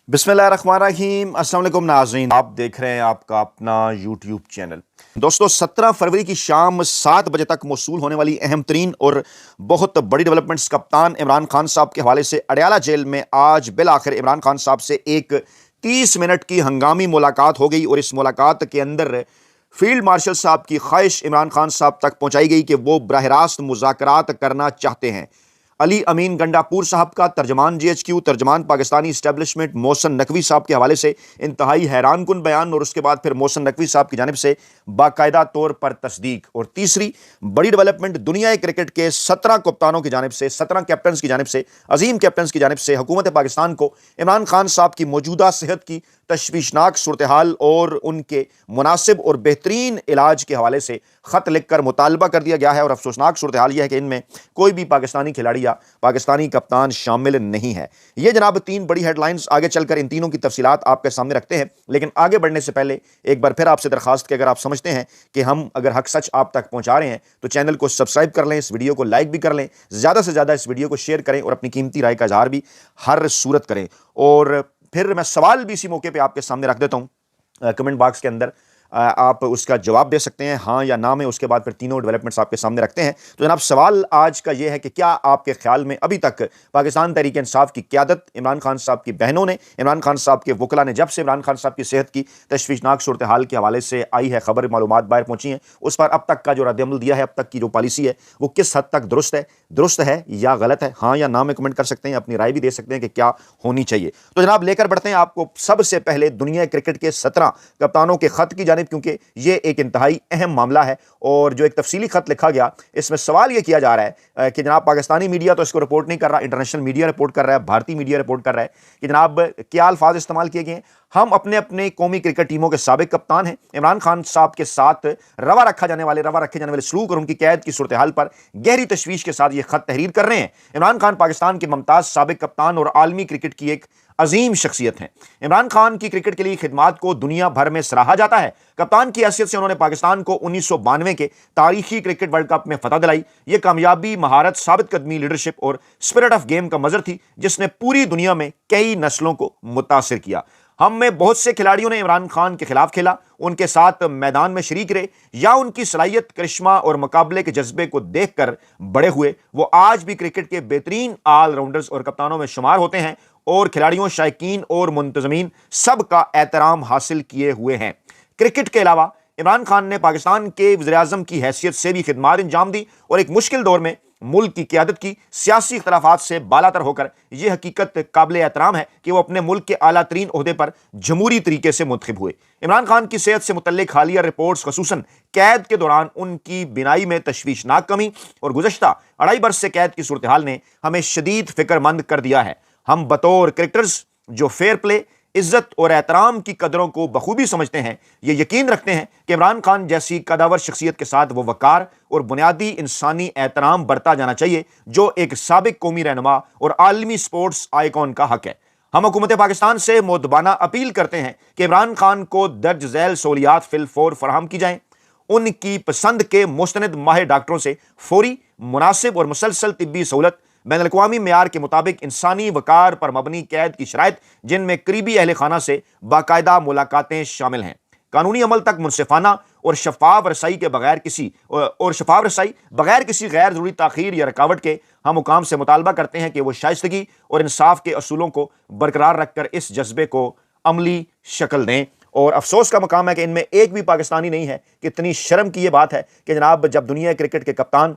बिस्मिल्लाहिर्रहमानिर्रहीम। अस्सलाम वालेकुम नाज़रीन, आप देख रहे हैं आपका अपना यूट्यूब चैनल। दोस्तों, 17 फरवरी की शाम 7 बजे तक मौसूल होने वाली अहम तरीन और बहुत बड़ी डेवलपमेंट्स कप्तान इमरान खान साहब के हवाले से अडयाला जेल में आज बिल आखिर इमरान खान साहब से एक 30 मिनट की हंगामी मुलाकात हो गई और इस मुलाकात के अंदर फील्ड मार्शल साहब की ख्वाहिश इमरान खान साहब तक पहुंचाई गई कि वो बराह रास्त मुज़ाकरात करना चाहते हैं। अली अमीन गंडापुर साहब का तर्जमान GHQ, तर्जमान पाकिस्तानी इस्टेब्लिशमेंट मोहसिन नकवी साहब के हवाले से इंतहाई हैरान कुन बयान और उसके बाद फिर मोहसिन नकवी साहब की जानिब से बाकायदा तौर पर तस्दीक। और तीसरी बड़ी डेवलपमेंट दुनिया क्रिकेट के 17 कप्तानों की जानिब से, 17 कैप्टन की जानिब से, अजीम कैप्टन की जानिब से हुकूमत पाकिस्तान को इमरान खान साहब की मौजूदा सेहत की तशवीशनाक सूरत हाल और उनके मुनासिब और बेहतरीन इलाज के हवाले से ख़त लिख कर मुतालबा कर दिया गया है। और अफसोसनाक सूरत हाल यह है कि इनमें कोई भी पाकिस्तानी खिलाड़ी या पाकिस्तानी कप्तान शामिल नहीं है। ये जनाब 3 बड़ी हेडलाइंस, आगे चलकर इन तीनों की तफसीलात आपके सामने रखते हैं। लेकिन आगे बढ़ने से पहले एक बार फिर आपसे दरखास्त कि अगर आप समझते हैं कि हम अगर हक सच आप तक पहुंचा रहे हैं तो चैनल को सब्सक्राइब कर लें, इस वीडियो को लाइक भी कर लें, ज़्यादा से ज़्यादा इस वीडियो को शेयर करें और अपनी कीमती राय का इजहार भी हर सूरत करें। और फिर मैं सवाल भी इसी मौके पे आपके सामने रख देता हूं, कमेंट बॉक्स के अंदर आप उसका जवाब दे सकते हैं हाँ या ना में। उसके बाद फिर तीनों डेवलपमेंट्स आपके सामने रखते हैं। तो जनाब, सवाल आज का यह है कि क्या आपके ख्याल में अभी तक पाकिस्तान तहरीक इंसाफ की क़यादत, इमरान खान साहब की बहनों ने, इमरान खान साहब के वकला ने, जब से इमरान खान साहब की सेहत की तशवीशनाक सूरत हाल के हवाले से आई है खबर, मालूमात बाहर पहुंची हैं, उस पर अब तक का जो रद्द-ए-अमल दिया है, अब तक की जो पॉलिसी है, वो किस हद तक दुरुस्त है या गलत है? हाँ या ना में कमेंट कर सकते हैं, अपनी राय भी दे सकते हैं कि क्या होनी चाहिए। तो जनाब, लेकर बढ़ते हैं आपको सबसे पहले दुनिया क्रिकेट के 17 कप्तानों के खत की जानिब, क्योंकि ये एक इंतहाई अहम मामला है। और जो एक तफसीली खत लिखा गया, इसमें सवाल यह किया जा रहा है कि जनाब, पाकिस्तानी मीडिया तो इसको रिपोर्ट नहीं कर रहा, इंटरनेशनल मीडिया रिपोर्ट कर रहा है, भारतीय मीडिया रिपोर्ट कर रहा है कि जनाब क्या अल्फाज इस्तेमाल किए गए हैं। हम अपने अपने कौमी क्रिकेट टीमों के साबिक कप्तान हैं। इमरान खान साहब के साथ रवा रखे जाने वाले सलूक और उनकी कैद की सूरत हाल पर गहरी तशवीश के साथ ये खत तहरीर कर रहे हैं। इमरान खान पाकिस्तान के मुमताज साबिक कप्तान और आलमी क्रिकेट की एक अजीम शख्सियत हैं। इमरान खान की क्रिकेट के लिए खिदमात को दुनिया भर में सराहा जाता है। कप्तान की हैसियत से उन्होंने पाकिस्तान को 1992 के तारीखी क्रिकेट वर्ल्ड कप में फतह दिलाई। यह कामयाबी महारत, साबित कदमी, लीडरशिप और स्पिरिट ऑफ गेम का मजर थी, जिसने पूरी दुनिया में कई नस्लों को मुतासिर किया। हम में बहुत से खिलाड़ियों ने इमरान खान के खिलाफ खेला, उनके साथ मैदान में शरीक रहे या उनकी सलाहियत, करिश्मा और मुकाबले के जज्बे को देखकर बड़े हुए। वो आज भी क्रिकेट के बेहतरीन ऑलराउंडर्स और कप्तानों में शुमार होते हैं और खिलाड़ियों, शायकीन और मुंतजमीन सबका एहतराम हासिल किए हुए हैं। क्रिकेट के अलावा इमरान खान ने पाकिस्तान के वज़ीर-ए-आज़म की हैसियत से भी खिदमत अंजाम दी और एक मुश्किल दौर में मुल्क की क़यादत की। सियासी इख्तलाफात से बालातर होकर यह हकीकत काबिल एहतराम है कि वो अपने मुल्क के आला तरीन ओहदे पर जमहूरी तरीके से मुंतखब हुए। इमरान खान की सेहत से मुतल्लिक हालिया रिपोर्ट्स, खसूसन कैद के दौरान उनकी बीनाई में तशवीशनाक कमी और गुज़श्ता 2.5 बरस से कैद की सूरत हाल ने हमें शदीद फिक्रमंद कर दिया है। हम बतौर क्रिकेटर्स जो फेयर प्ले, इज्जत और एहतराम की कदरों को बखूबी समझते हैं, ये यकीन रखते हैं कि इमरान खान जैसी कदावर शख्सियत के साथ वो वकार और बुनियादी इंसानी एहतराम बरता जाना चाहिए, जो एक साबिक कौमी रहनुमा और आलमी स्पोर्ट्स आइकॉन का हक है। हम हुकूमत पाकिस्तान से मुद्दबाना अपील करते हैं कि इमरान खान को दर्ज झैल सहूलियात फिलफौर फराहम की जाएं। उनकी पसंद के मुस्तनद माहिर डॉक्टरों से फौरी, मुनासिब और मुसलसल तिब्बी सहूलत, बैनुल-अक़वामी मेयार के मुताबिक इंसानी वकार पर मबनी कैद की शराइत, जिनमें करीबी अहल खाना से बाकायदा मुलाकातें शामिल हैं। कानूनी अमल तक मुनसिफाना और शफाफ रसाई बगैर किसी गैर जरूरी ताखीर या रुकावट के हम हुकाम से मुतालबा करते हैं कि वो शाइस्तगी और इंसाफ के असूलों को बरकरार रखकर इस जज्बे को अमली शक्ल दें। और अफसोस का मकाम है कि इनमें एक भी पाकिस्तानी नहीं है। कितनी शर्म की यह बात है कि जनाब, जब दुनिया क्रिकेट के कप्तान,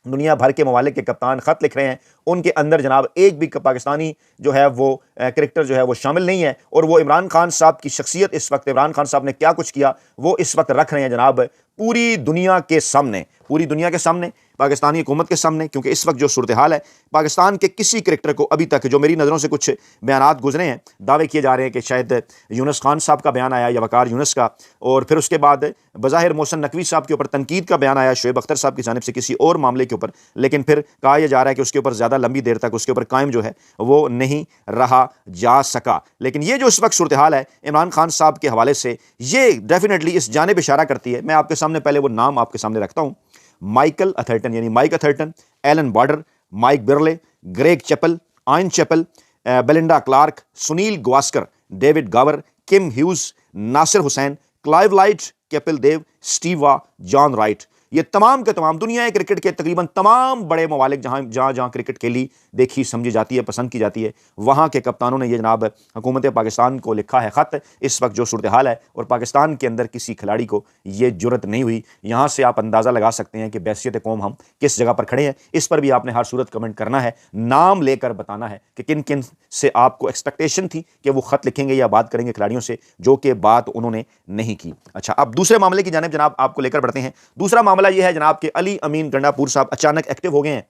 दुनिया भर के ममालिक के कप्तान खत लिख रहे हैं, उनके अंदर जनाब एक भी पाकिस्तानी जो है वो क्रिकेटर जो है वो शामिल नहीं है। और वो इमरान खान साहब की शख्सियत, इस वक्त इमरान खान साहब ने क्या कुछ किया, वो इस वक्त रख रहे हैं जनाब पूरी दुनिया के सामने, पाकिस्तानी हुकूमत के सामने। क्योंकि इस वक्त जो सूरत हाल है, पाकिस्तान के किसी क्रिकेटर को अभी तक, जो मेरी नज़रों से कुछ बयानात गुजरे हैं, दावे किए जा रहे हैं कि शायद यूनुस खान साहब का बयान आया या वकार यूनुस का, और फिर उसके बाद बज़ाहिर मोहसिन नकवी साहब के ऊपर तनकीद का बयान आया शुएब अख्तर साहब की जानिब से किसी और मामले के ऊपर, लेकिन फिर कहा यह जा रहा है कि उसके ऊपर ज़्यादा लंबी देर तक उसके ऊपर कायम जो है वो नहीं रहा जा सका। लेकिन ये जो इस वक्त सूरत हाल है इमरान खान साहब के हवाले से, ये डेफिनेटली इस जानिब इशारा करती है। मैं आपके सामने पहले वो नाम आपके सामने रखता हूँ। माइकल अथर्टन यानी Mike Atherton, Allan Border, Mike Brearley, Greg Chappell, Ian Chappell, Belinda Clark, Sunil Gavaskar, David Gower, Kim Hughes, Nasser Hussain, Clive Lloyd, Kapil Dev, Steve Waugh, John Wright, ये तमाम के तमाम दुनिया क्रिकेट के तकरीबन तमाम बड़े ममालिक जहाँ क्रिकेट खेली, देखी, समझी जाती है, पसंद की जाती है, वहाँ के कप्तानों ने ये जनाब हुकूमत पाकिस्तान को लिखा है ख़त। इस वक्त जो सूरत हाल है और पाकिस्तान के अंदर किसी खिलाड़ी को ये जुर्रत नहीं हुई। यहाँ से आप अंदाज़ा लगा सकते हैं कि बैसियत कौम हम किस जगह पर खड़े हैं। इस पर भी आपने हर सूरत कमेंट करना है, नाम लेकर बताना है कि किन किन से आपको एक्सपेक्टेशन थी कि वो ख़त लिखेंगे या बात करेंगे खिलाड़ियों से, जो कि बात उन्होंने नहीं की। अच्छा, अब दूसरे मामले की जानिब जनाब आपको लेकर बढ़ते हैं। दूसरा मामला ये है जनाब कि अली अमीन गंडापुर साहब अचानक एक्टिव हो गए हैं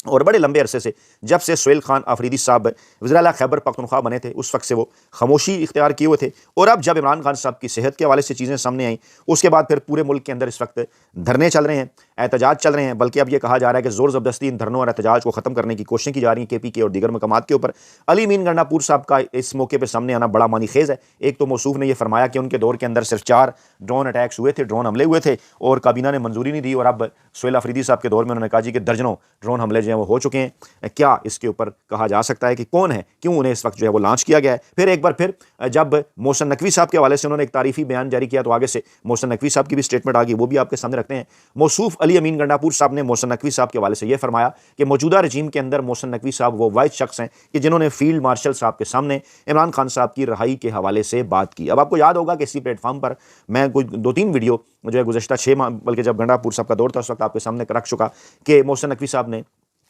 और बड़े लंबे अरसे से, जब से सुहेल खान आफरीदी साहब वज़ीर आला खैबर पख्तूनख्वा बने थे, उस वक्त से वो खामोशी इख्तियार किए हुए थे। और अब जब इमरान खान साहब की सेहत के हवाले से चीज़ें सामने आई, उसके बाद फिर पूरे मुल्क के अंदर इस वक्त धरने चल रहे हैं, एहतजाज चल रहे हैं, बल्कि अब ये कहा जा रहा है कि ज़ोर ज़बरदस्ती इन धरनों और एहतजाज को ख़त्म करने की कोशिशें की जा रही हैं KPK और दीगर मकामात के ऊपर। अली अमीन गंडापुर साहब का इस मौके पर सामने आना बड़ा मानी खेज़ है। एक तो मौसूफ ने यह फरमाया कि उनके दौर के अंदर सिर्फ 4 ड्रोन अटैक्स हुए थे, ड्रोन हमले हुए थे और काबीना ने मंजूरी नहीं दी, और अब सुहेल आफरीदी साहब के दौर में उन्होंने कहा जी कि दर्जनों ड्रोन हमले जो हैं वो हो चुके हैं। क्या इसके ऊपर कहा जा सकता है कि कौन है, क्यों उन्हें इस वक्त जो है वो लॉन्च किया गया है? फिर एक बार फिर जब मोहसिन नकवी साहब के हवाले से उन्होंने एक तारीफी बयान जारी किया, तो आगे से मोहसिन नकवी साहब की भी स्टेटमेंट आ गई, वो भी आपके सामने रखते हैं। मौसूफ अली अमीन गंडापुर साहब ने मोहसिन नकवी साहब के हवाले से यह फरमाया कि मौजूदा रजीम के अंदर मोहसिन नकवी साहब वो वाहिद शख्स हैं कि जिन्होंने फील्ड मार्शल साहब के सामने इमरान खान साहब की रहाई के हवाले से बात की। अब आपको याद होगा कि इसी प्लेटफॉर्म पर मैं कोई 2-3 वीडियो जो है गुज़श्ता 6 माह, बल्कि जब गंडापुर साहब का दौर था, उस वक्त आपके सामने रख चुका कि मोहसिन नकवी साहब ने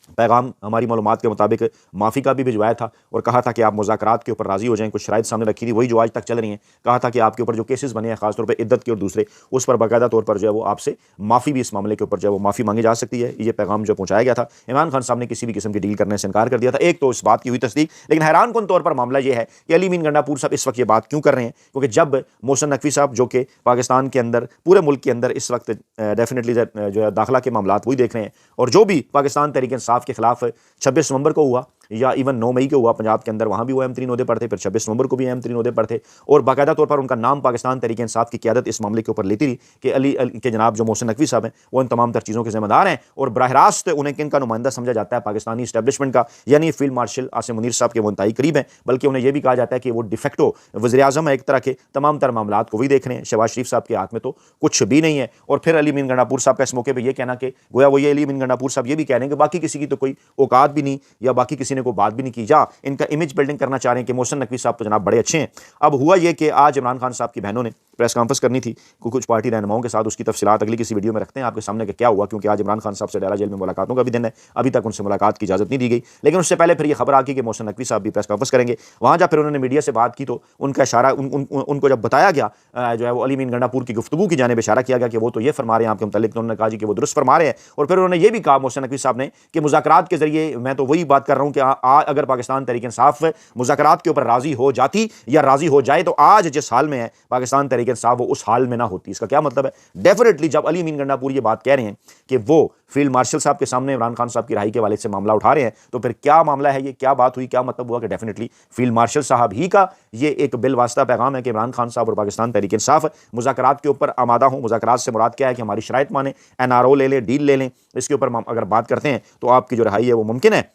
पैगाम हमारी मालूमात के मुताबिक माफ़ी का भी भिजवाया था और कहा था कि आप मुज़ाकरात के ऊपर राज़ी हो जाएं। कुछ शराइत सामने रखी थी, वही जो आज तक चल रही हैं। कहा था कि आपके ऊपर जो केसेस बने हैं, खासतौर पे इद्दत के और दूसरे, उस पर बाकायदा तौर पर जो है वो आपसे माफ़ी भी, इस मामले के ऊपर जो है वो माफ़ी मांगी जा सकती है। ये पैगाम जो पहुँचाया गया था, इमरान खान साहब ने किसी भी किस्म की डील करने से इनकार कर दिया था। एक तो इस बात की हुई तस्दीक, लेकिन हैरान कुन तौर पर मामला ये है कि अली अमीन गंडापुर साहब इस वक्त ये बात क्यों कर रहे हैं? क्योंकि जब मोहसिन नकवी साहब जो कि पाकिस्तान के अंदर, पूरे मुल्क के अंदर इस वक्त डेफिनेटली जो है दाखिला के मामलात वही देख रहे हैं, और जो भी पाकिस्तान तहरीक इंसाफ के खिलाफ 26 नवंबर को हुआ या इवन 9 मई को हुआ पंजाब के अंदर, वहाँ भी वो अहम तरीन ओहदे पर थे, फिर 26 नवंबर को भी अहम तरीन ओहदे पर थे, और बाकायदा तौर पर उनका नाम पाकिस्तान तहरीक इंसाफ की क़यादत इस मामले के ऊपर लेती रही कि अली के जनाब जो मोहसिन नकवी साहब हैं वो इन तमाम तर चीज़ों के ज़िम्मेदार हैं, और बराह रास्त उन्हें किन का नुमाइंदा समझा जाता है? पाकिस्तानी इस्टेब्लिशमेंट का, यानी फील्ड मार्शल आसिम मुनीर साहब के वो इंतहाई करीब हैं, बल्कि उन्हें यह भी कहा जाता है कि वो डिफेक्टो वज़ीर-ए-आज़म है एक तरह के, तमाम तर मामलात को वही देख रहे हैं, शहबाज शरीफ साहब के हाथ में तो कुछ भी नहीं है। और फिर अली अमीन गंडापुर साहब का इस मौके पर यह कहना कि गोया वो ये अली अमीन गंडापुर साहब ये भी कह रहे हैं कि बाकी किसी की तो कोई औकात भी नहीं, या बाकी किसी ने कोई बात भी नहीं की, इनका इमेज बिल्डिंग करना चाह रहे हैं कि मोहसिन नकवी साहब तो जनाब बड़े अच्छे हैं। अब हुआ ये कि आज इमरान खान साहब की बहनों ने प्रेस कॉन्फ्रेंस करनी थी कुछ पार्टी रहनुमाओं के साथ, उसकी तफसीलात अगली किसी वीडियो में रखते हैं आपके सामने कि क्या हुआ, क्योंकि आज इमरान खान साहब से अडयाला जेल में मुलाकातों का भी दिन है, अभी तक उनसे मुलाकात की इजाज़त नहीं दी गई। लेकिन उससे पहले फिर ये खबर आ गई कि मोहसिन नकवी साहब भी प्रेस कॉन्फ्रेंस करेंगे। वहाँ जब फिर उन्होंने मीडिया से बात की तो उनका इशारा उनको जब बताया गया जो है वो अली अमीन गंडापुर की गुफ्तगू की जानिब इशारा किया गया कि वो तो ये फरमा रहे हैं आपके मुतालिक, तो उन्होंने कहा जी कि वो दुरुस्त फरमा रहे हैं। और फिर उन्होंने ये भी कहा मोहसिन नकवी साहब ने कि मुज़ाकरात के जरिए, मैं तो वही बात कर रहा हूँ कि अगर पाकिस्तान तहरीक इंसाफ मुज़ाकरात के ऊपर राज़ी हो जाती या राज़ी हो जाए तो आज जिस हाल में है पाकिस्तान तहरीक इंसाफ वो उस हाल में ना होती। इसका क्या मतलब है? डेफिनेटली जब अली अमीन गंडापुर ये बात कह रहे हैं कि वो फील्ड मार्शल साहब के सामने इमरान खान साहब की रहाई के वाले से मामला उठा रहे हैं, तो फिर क्या मामला है, ये क्या बात हुई, क्या मतलब हुआ? कि डेफिनेटली फील्ड मार्शल साहब ही का ये एक बिल वास्ता पैगाम है कि इमरान खान साहब और पाकिस्तान तहरीक इंसाफ मुज़ाकरात के ऊपर आमादा हों। मुज़ाकरात से मुराद क्या है कि हमारी शराइत माने, NRO ले लें, डील ले लें, इसके ऊपर अगर बात करते हैं तो आपकी जो रहाई है वो मुमकिन है।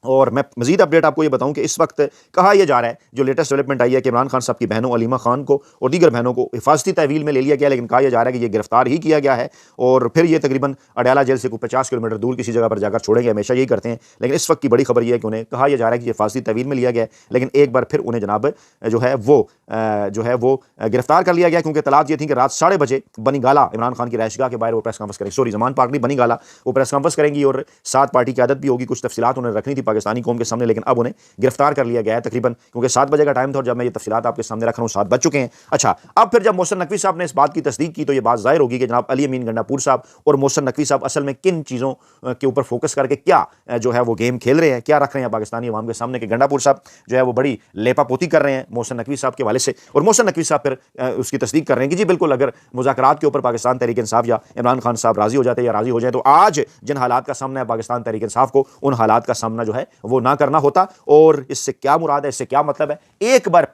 और मैं मज़ीद अपडेट आपको ये बताऊं कि इस वक्त कहा यह जा रहा है, जो लेटेस्ट डेवलपमेंट आई है कि इमरान खान साहब की बहनों अलीमा खान को और दीगर बहनों को हिफाजती तहवील में ले लिया गया, लेकिन कहा यह जा रहा है कि ये गिरफ्तार ही किया गया है और फिर ये तकरीबन अडयाला जेल से 50 किलोमीटर दूर किसी जगह पर जाकर छोड़ेंगे। हमेशा यही करते हैं, लेकिन इस वक्त की बड़ी खबर यह है कि उन्हें कहा यह जा रहा है कि ये हिफाजती तहवील में लिया गया है, लेकिन एक बार फिर उन्हें जनाब जो है वो गिरफ्तार कर लिया गया, क्योंकि तलात ये थी कि रात 12:30 बजे बनी गाला इमरान खान की रहायशगाह के बाहर वो प्रेस कॉन्फ्रेंस करेंगे, सॉरी जमान पार्क नहीं, बनी गाला वो प्रेस कॉन्फ्रेंस करेंगी और 7 पार्टी की आदत भी होगी। कुछ तफसीलात उन्होंने रखनी थी पाकिस्तानी कौम के सामने, लेकिन अब उन्हें गिरफ्तार कर लिया गया है तकरीबन, क्योंकि 7 बजे का टाइम था और जब मैं ये तफसीलात आपके सामने रख रहा हूँ 7 बज चुके हैं। अच्छा, अब फिर जब मोहसिन नकवी साहब ने इस बात की तस्दीक की तो ये बात ज़ाहिर होगी कि जनाब अली अमीन गंडापुर साहब और मोहसिन नकवी साहब असल में किन चीज़ों के ऊपर फोकस करके क्या जो है वो गेम खेल रहे हैं, क्या रख रहे हैं पाकिस्तानी अवाम के सामने कि गंडापुर साहब जो है वो बड़ी लेपापोती कर रहे हैं मोहसिन नकवी साहब के हवाले से, और मोहसिन नकवी साहब फिर उसकी तस्दीक कर रहे हैं कि जी बिल्कुल अगर मुज़ाकरात के ऊपर पाकिस्तान तहरीक इंसाफ या इमरान खान साहब राज़ी हो जाते या राज़ी हो जाए तो आज जिन हालात का सामना है पाकिस्तान तहरीक इंसाफ को, उन हालात का सामना जो है वो ना करना होता। और इससे क्या मुराद है, इससे क्या मतलब है? एक बार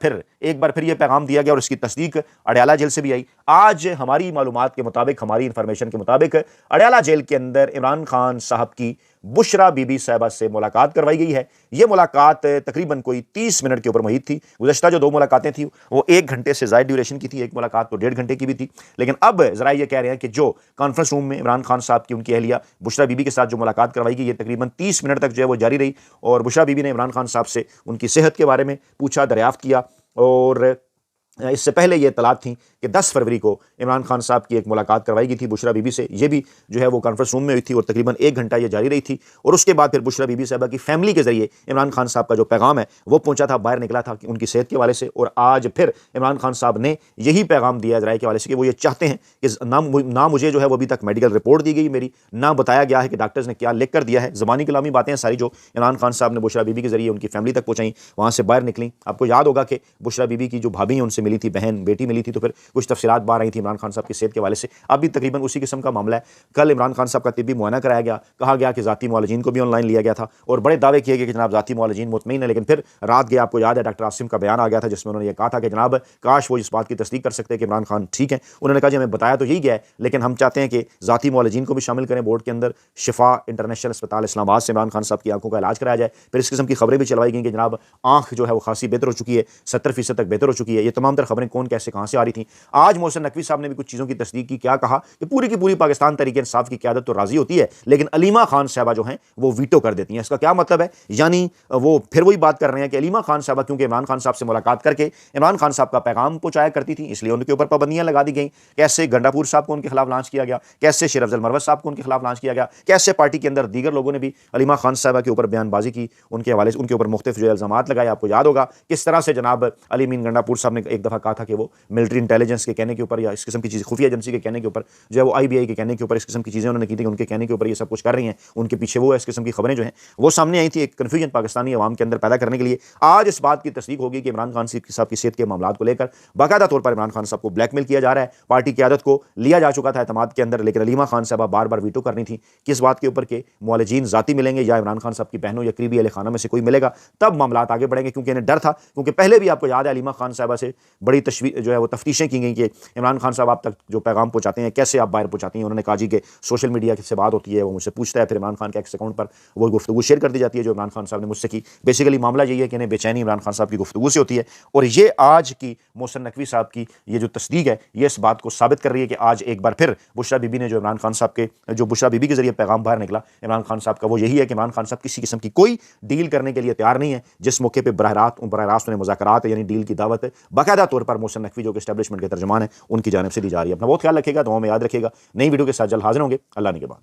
फिर यह पैगाम दिया गया और इसकी तस्दीक अडयाला जेल से भी आई। आज हमारी मालूमात के मुताबिक, हमारी इंफॉर्मेशन के मुताबिक अडयाला जेल के अंदर इमरान खान साहब की بشرا بی بی صاحبہ سے ملاقات کروائی گئی ہے۔ یہ ملاقات تقریباً کوئی 30 منٹ کے اوپر محیط تھی۔ گزشتہ جو 2 ملاقاتیں تھیں وہ 1 گھنٹے سے زائد ڈیوریشن کی تھی، ایک ملاقات تو 1.5 گھنٹے کی بھی تھی، لیکن اب ذرائع یہ کہہ رہے ہیں کہ جو کانفرنس روم میں عمران خان صاحب کی ان کی اہلیہ بشرا بی بی کے ساتھ جو ملاقات کروائی گئی یہ تقریباً 30 منٹ تک جو ہے وہ جاری رہی، اور بشرا بی بی نے عمران خان صاحب سے ان کی صحت کے بارے میں پوچھا، دریافت کیا، اور اس سے پہلے یہ اطلاعات تھیں کہ 10 فروری کو عمران خان صاحب کی ایک ملاقات کروائی گئی تھی بشرا بی بی سے، یہ بھی جو ہے وہ کانفرنس روم میں ہوئی تھی اور تقریباً 1 گھنٹہ یہ جاری رہی تھی، اور اس کے بعد پھر بشرا بی بی صاحبہ کی فیملی کے ذریعے عمران خان صاحب کا جو پیغام ہے وہ پہنچا تھا، باہر نکلا تھا کہ ان کی صحت کے حوالے سے، اور آج پھر عمران خان صاحب نے یہی پیغام دیا ذرائع کے حوالے سے کہ وہ یہ چاہتے ہیں کہ نہ مجھے جو ہے وہ ابھی تک میڈیکل رپورٹ دی گئی میری، نہ بتایا گیا ہے کہ ڈاکٹرز نے کیا لکھ کر دیا ہے، زبانی کلامی باتیں ہیں ساری جو عمران خان صاحب نے بشرا بی بی کے ذریعے ان کی فیملی تک پہنچائیں، وہاں سے باہر نکلیں۔ آپ کو یاد ہوگا کہ بشرا بی بی کی جو بھابھی ہیں ان سے ملی تھی، بہن بیٹی ملی تھی، تو پھر کچھ تفصیلات باہر آئی تھی عمران خان صاحب کی صحت کے حوالے سے، اب بھی تقریباً اسی قسم کا معاملہ ہے۔ کل عمران خان صاحب کا طبی معائنہ کرایا گیا، کہا گیا کہ ذاتی معالجین کو بھی آن لائن لیا گیا تھا، اور بڑے دعوے کیے گئے کہ جناب ذاتی معالجین مطمئن ہے، لیکن پھر رات گیا، آپ کو یاد ہے ڈاکٹر عاصم کا بیان آ گیا تھا جس میں انہوں نے یہ کہا تھا کہ جناب کاش وہ اس بات کی تصدیق کر سکتے کہ عمران خان ٹھیک ہیں۔ انہوں نے کہا جی ہمیں بتایا تو یہی گیا ہے، لیکن ہم چاہتے ہیں کہ ذاتی معالجین کو بھی شامل کریں بورڈ کے اندر، شفا انٹرنیشنل اسپتال اسلام آباد سے عمران خان صاحب کی آنکھوں کا علاج کرایا جائے۔ پھر اس قسم کی خبریں بھی چلوائی گئیں کہ جناب آنکھ جو ہے وہ خاصی بہتر ہو چکی ہے، 70% تک بہتر ہو چکی ہے۔ یہ تمام تر خبریں کون کیسے کہاں سے آ رہی تھیں۔ آج محسن نقوی صاحب نے بھی کچھ چیزوں کی تصدیق کی، کیا کہا کہ پوری کی پوری پاکستان تحریک انصاف کی قیادت تو راضی ہوتی ہے، لیکن علیمہ خان صاحبہ جو ہیں وہ ویٹو کر دیتی ہیں۔ اس کا کیا مطلب ہے؟ یعنی وہ پھر وہی بات کر رہے ہیں کہ علیمہ خان صاحبہ کیونکہ عمران خان صاحب سے ملاقات کر کے عمران خان صاحب کا پیغام پہنچایا کرتی تھیں، اس لیے ان کے اوپر پابندیاں لگا دی گئیں۔ کیسے گنڈاپور صاحب کو ان کے خلاف لانچ کیا گیا، کیسے شیر افضل مروت صاحب کو ان کے خلاف لانچ کیا گیا، کیسے پارٹی کے اندر دیگر لوگوں نے بھی علیمہ خان صاحبہ کے اوپر بیان بازی کی، ان کے حوالے سے ان کے اوپر مختلف جو الزامات لگائے۔ آپ کو یاد ہوگا کس طرح سے جناب علی مین گنڈاپور صاحب نے ایک دفعہ کہا تھا کہ وہ ملٹری انٹیلیجنس کے کہنے کے اوپر یا اس قسم کی چیز خفیہ ایجنسی کے کہنے کے اوپر جو ہے وہ آئی بی آئی کے کہنے کے اوپر اس قسم کی چیزیں انہوں نے کی تھی کہ ان کے کہنے کے اوپر یہ سب کچھ کر رہی ہیں، ان کے پیچھے وہ اس قسم کی خبریں جو ہیں وہ سامنے آئی تھی ایک کنفیوژن پاکستانی عوام کے اندر پیدا کرنے کے لیے۔ آج اس بات کی تصدیق ہوگی کہ عمران خان صاحب کی صحت کے معاملات کو لے کر باقاعدہ طور پر عمران خان صاحب کو بلیک میل کیا جا رہا ہے، پارٹی قیادت کو لیا جا چکا تھا اعتماد کے اندر، لیکن علیمہ خان صاحبہ بار بار ویٹو کرنی تھی کس بات کے اوپر کہ معالجین ذاتی ملیں گے یا عمران خان صاحب کی بہنوں یا قریبی اہل خانہ میں سے کوئی ملے گا، تب معاملات آگے بڑھیں گے، کیونکہ انہیں ڈر تھا، کیونکہ پہلے بھی آپ کو یاد ہے علیمہ خان صاحبہ سے بڑی جو ہے وہ تفتیشیں کی گئیں کہ عمران خان صاحب آپ تک جو پیغام پہنچاتے ہیں کیسے آپ باہر پہنچاتی ہیں۔ انہوں نے کہا جی کہ سوشل میڈیا سے بات ہوتی ہے، وہ مجھ سے پوچھتا ہے، پھر عمران خان کے ایکس اکاؤنٹ پر وہ گفتگو شیئر کر دی جاتی ہے جو عمران خان صاحب نے مجھ سے کی۔ بیسیکلی معاملہ یہی ہے کہ انہیں بے چینی عمران خان صاحب کی گفتگو سے ہوتی ہے، اور یہ آج کی محسن نقوی صاحب کی یہ جو تصدیق ہے یہ اس بات کو ثابت کر رہی ہے کہ آج ایک بار پھر بشرا بی بی نے جو عمران خان صاحب کے جو بشرا بی بی کے ذریعے پیغام باہر نکلا عمران خان صاحب کا، وہ یہی ہے کہ عمران خان صاحب کسی قسم کی کوئی ڈیل کرنے کے لیے تیار نہیں ہے، جس موقع پہ براہ راست انہیں مذاکرات یعنی ڈیل کی دعوت باقاعدہ طور پر محسن نقوی جو کہ اسٹیبلشمنٹ کے ترجمان ہیں ان کی جانب سے دی جا رہی ہے۔ اپنا بہت خیال رکھیے گا، دعاؤں میں یاد رکھیے گا۔ نئی ویڈیو کے ساتھ جلد حاضر ہوں گے، اللہ نے کے بعد۔